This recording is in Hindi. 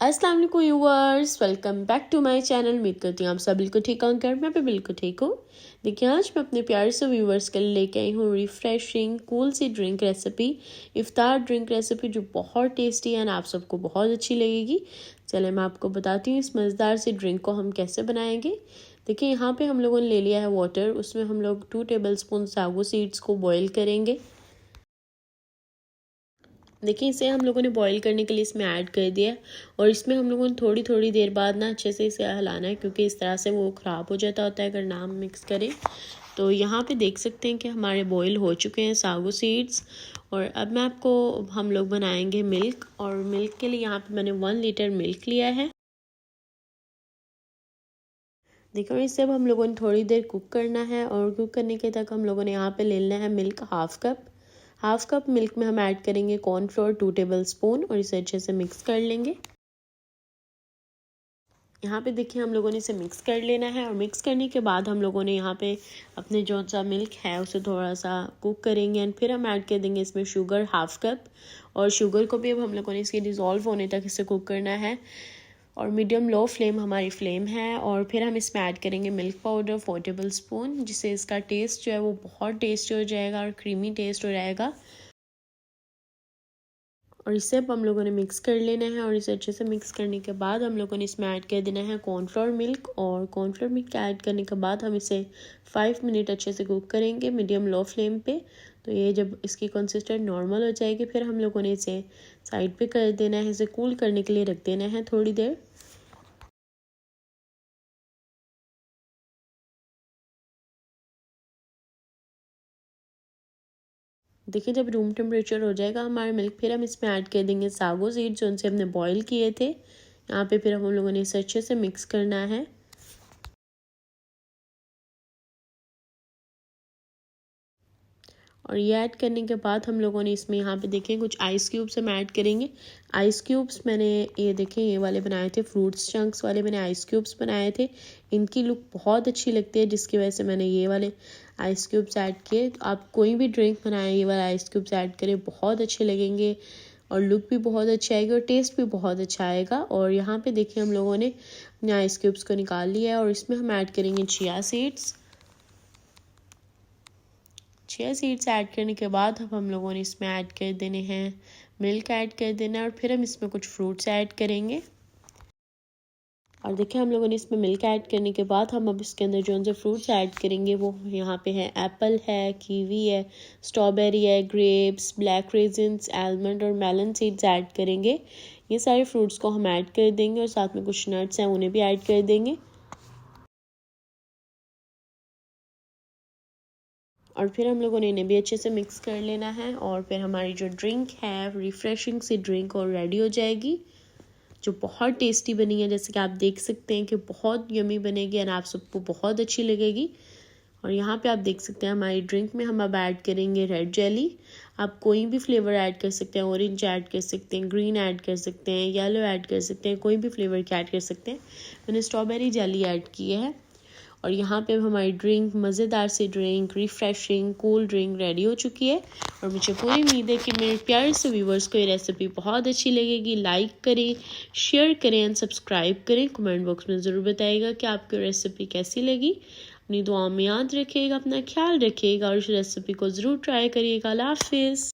अस्सलाम वालेकुम viewers, welcome back to my channel. उम्मीद करती हूँ आप सब बिल्कुल ठीक होंगे। मैं भी बिल्कुल ठीक हूँ। देखिए, आज मैं अपने प्यारे से व्यूअर्स के लिए लेके आई हूँ रिफ्रेशिंग कूल सी ड्रिंक रेसिपी, इफ्तार ड्रिंक रेसिपी जो बहुत टेस्टी है और आप सबको बहुत अच्छी लगेगी। चले मैं आपको बताती हूँ इस मज़ेदार सी ड्रिंक को हम कैसे बनाएंगे। देखिए, यहाँ पे हम लोगों ने ले लिया है वाटर, उसमें हम लोग 2 टेबलस्पून सागो सीड्स को बॉयल करेंगे। देखिए, इसे हम लोगों ने बॉईल करने के लिए इसमें ऐड कर दिया और इसमें हम लोगों ने थोड़ी थोड़ी देर बाद ना अच्छे से इसे हिलाना है, क्योंकि इस तरह से वो ख़राब हो जाता होता है अगर ना हम मिक्स करें। तो यहाँ पे देख सकते हैं कि हमारे बॉईल हो चुके हैं सागो सीड्स। और अब मैं आपको हम लोग बनाएंगे मिल्क, और मिल्क के लिए यहाँ पे मैंने 1 लीटर मिल्क लिया है। देखो, इसे अब हम लोगों ने थोड़ी देर कुक करना है और कुक करने के तक हम लोगों ने यहाँ पे ले लेना है मिल्क हाफ कप मिल्क में हम ऐड करेंगे कॉर्नफ्लोर 2 टेबलस्पून और इसे अच्छे से मिक्स कर लेंगे। यहाँ पे देखिए, हम लोगों ने इसे मिक्स कर लेना है और मिक्स करने के बाद हम लोगों ने यहाँ पे अपने जो सा मिल्क है उसे थोड़ा सा कुक करेंगे एंड फिर हम ऐड कर देंगे इसमें शुगर हाफ कप। और शुगर को भी अब हम लोगों ने इसके डिज़ोल्व होने तक इसे कुक करना है और मीडियम लो फ्लेम हमारी फ्लेम है। और फिर हम इसमें ऐड करेंगे मिल्क पाउडर 4 टेबलस्पून, जिससे इसका टेस्ट जो है वो बहुत टेस्टी हो जाएगा और क्रीमी टेस्ट हो जाएगा। और इसे अब हम लोगों ने मिक्स कर लेना है और इसे अच्छे से मिक्स करने के बाद हम लोगों ने इसमें ऐड कर देना है कॉर्नफ्लोर मिल्क। और कॉर्नफ्लोर मिल्क ऐड करने के बाद हम इसे 5 मिनट अच्छे से कुक करेंगे मीडियम लो फ्लेम पे। तो ये जब इसकी कंसिस्टेंट नॉर्मल हो जाएगी फिर हम लोगों ने इसे साइड पे कर देना है, इसे कूल करने के लिए रख देना है थोड़ी देर। देखिए, जब रूम टेम्परेचर हो जाएगा हमारा मिल्क, फिर हम इसमें ऐड कर देंगे सागो सीड्स जो उनसे हमने बॉईल किए थे। यहाँ पे फिर हम लोगों ने इसे अच्छे से मिक्स करना है। और ये ऐड करने के बाद हम लोगों ने इसमें यहाँ पे देखें कुछ आइस क्यूब्स हम ऐड करेंगे। आइस क्यूब्स मैंने ये देखें ये वाले बनाए थे, फ्रूट्स चंक्स वाले मैंने आइस क्यूब्स बनाए थे। इनकी लुक बहुत अच्छी लगती है, जिसकी वजह से मैंने ये वाले आइस क्यूब्स ऐड किए। आप कोई भी ड्रिंक बनाएं ये वाला आइस क्यूब्स ऐड करें, बहुत अच्छे लगेंगे और लुक भी बहुत अच्छी आएगी और टेस्ट भी बहुत अच्छा आएगा। और यहाँ पे देखिए, हम लोगों ने अपने आइस क्यूब्स को निकाल लिया है और इसमें हम ऐड करेंगे चिया सीड्स ऐड करने के बाद अब हम लोगों ने इसमें ऐड कर देने हैं मिल्क ऐड कर देना है और फिर हम इसमें कुछ फ्रूट्स ऐड करेंगे। और देखिए, हम लोगों ने इसमें मिल्क ऐड करने के बाद हम अब इसके अंदर जो जो फ्रूट्स ऐड करेंगे वो यहाँ पे है एप्पल है, कीवी है, स्ट्रॉबेरी है, ग्रेप्स, ब्लैक रेजिन्स, आलमंड और मेलन सीड्स ऐड करेंगे। ये सारे फ्रूट्स को हम ऐड कर देंगे और साथ में कुछ नट्स हैं उन्हें भी ऐड कर देंगे। और फिर हम लोगों ने इन्हें भी अच्छे से मिक्स कर लेना है और फिर हमारी जो ड्रिंक है रिफ़्रेशिंग सी ड्रिंक और रेडी हो जाएगी, जो बहुत टेस्टी बनी है। जैसे कि आप देख सकते हैं कि बहुत यमी बनेगी और आप सबको बहुत अच्छी लगेगी। और यहाँ पे आप देख सकते हैं हमारी ड्रिंक में हम अब ऐड करेंगे रेड जेली। आप कोई भी फ्लेवर ऐड कर सकते हैं, ऑरेंज ऐड कर सकते हैं, ग्रीन ऐड कर सकते हैं, येलो ऐड कर सकते हैं, कोई भी फ्लेवर की ऐड कर सकते हैं। मैंने स्ट्रॉबेरी जेली ऐड की है। और यहाँ पे हमारी ड्रिंक, मज़ेदार सी drink, refreshing cool drink ready हो चुकी है। और मुझे पूरी उम्मीद है कि मेरे प्यारे से व्यूवर्स को ये रेसिपी बहुत अच्छी लगेगी। लाइक करें, शेयर करें एंड सब्सक्राइब करें। कमेंट बॉक्स में ज़रूर बताइएगा कि आपको रेसिपी कैसी लगी। अपनी दुआ में याद रखिएगा, अपना ख्याल रखिएगा और इस रेसिपी को ज़रूर ट्राई करिएगा। अल्लाह हाफ़िज़।